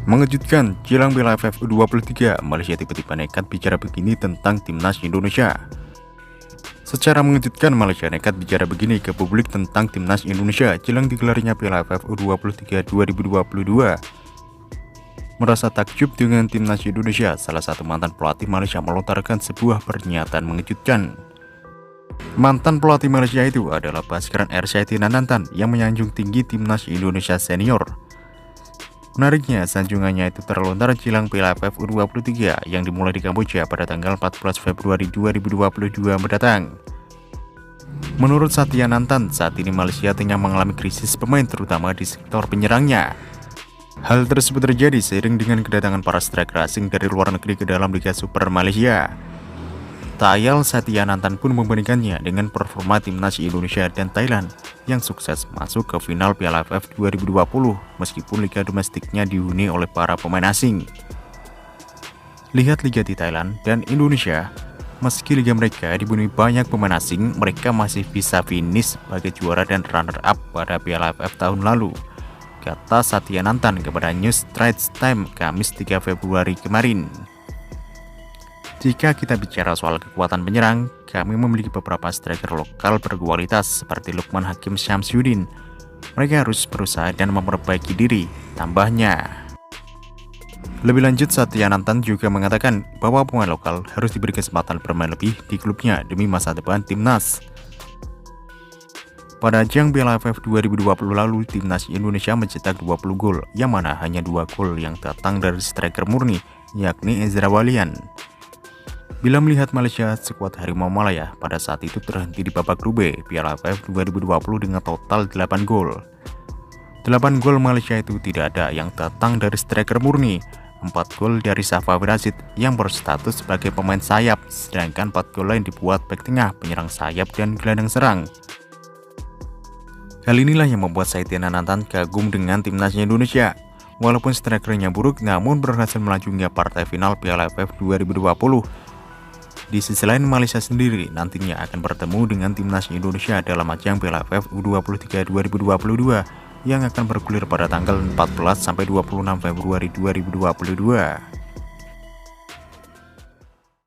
Mengejutkan, jelang Piala AFF U23, Malaysia tiba-tiba nekat bicara begini tentang timnas Indonesia. Secara mengejutkan, Malaysia nekat bicara begini ke publik tentang timnas Indonesia jelang digelarnya Piala AFF U23 2022. Merasa takjub dengan timnas Indonesia, salah satu mantan pelatih Malaysia melontarkan sebuah pernyataan mengejutkan. Mantan pelatih Malaysia itu adalah Bhaskaran R. Nanantan yang menyanjung tinggi timnas Indonesia senior. Menariknya, sanjungannya itu terlontar jelang Piala AFF U23 yang dimulai di Kamboja pada tanggal 14 Februari 2022 mendatang. Menurut Nanantan, saat ini Malaysia tengah mengalami krisis pemain terutama di sektor penyerangnya. Hal tersebut terjadi seiring dengan kedatangan para striker asing dari luar negeri ke dalam Liga Super Malaysia. Tak ayal, Nanantan pun membandingkannya dengan performa timnas Indonesia dan Thailand yang sukses masuk ke final Piala AFF 2020 meskipun liga domestiknya dihuni oleh para pemain asing. Lihat liga di Thailand dan Indonesia, meski liga mereka dibunuhi banyak pemain asing, mereka masih bisa finish sebagai juara dan runner-up pada Piala AFF tahun lalu, kata Nanantan kepada News Straits Times Kamis 3 Februari kemarin. Jika kita bicara soal kekuatan penyerang, kami memiliki beberapa striker lokal berkualitas seperti Lukman Hakim Syamsuddin. Mereka harus berusaha dan memperbaiki diri, tambahnya. Lebih lanjut, Nanantan juga mengatakan bahwa pemain lokal harus diberi kesempatan bermain lebih di klubnya demi masa depan timnas. Pada ajang Piala AFF 2020 lalu, timnas Indonesia mencetak 20 gol, yang mana hanya 2 gol yang datang dari striker murni, yakni Ezra Walian. Bila melihat Malaysia, skuad Harimau Malaya pada saat itu terhenti di babak grup B Piala AFF 2020 dengan total 8 gol. 8 gol Malaysia itu tidak ada yang datang dari striker murni, 4 gol dari Safa Wirasid yang berstatus sebagai pemain sayap, sedangkan 4 gol lain dibuat bek tengah, penyerang sayap, dan gelandang serang. Hal inilah yang membuat Nanantan kagum dengan timnasnya Indonesia. Walaupun strikernya buruk, namun berhasil melaju hingga partai final Piala AFF 2020. Di sisi lain, Malaysia sendiri nantinya akan bertemu dengan timnas Indonesia dalam ajang Piala AFF U23 2022 yang akan bergulir pada tanggal 14 sampai 26 Februari 2022.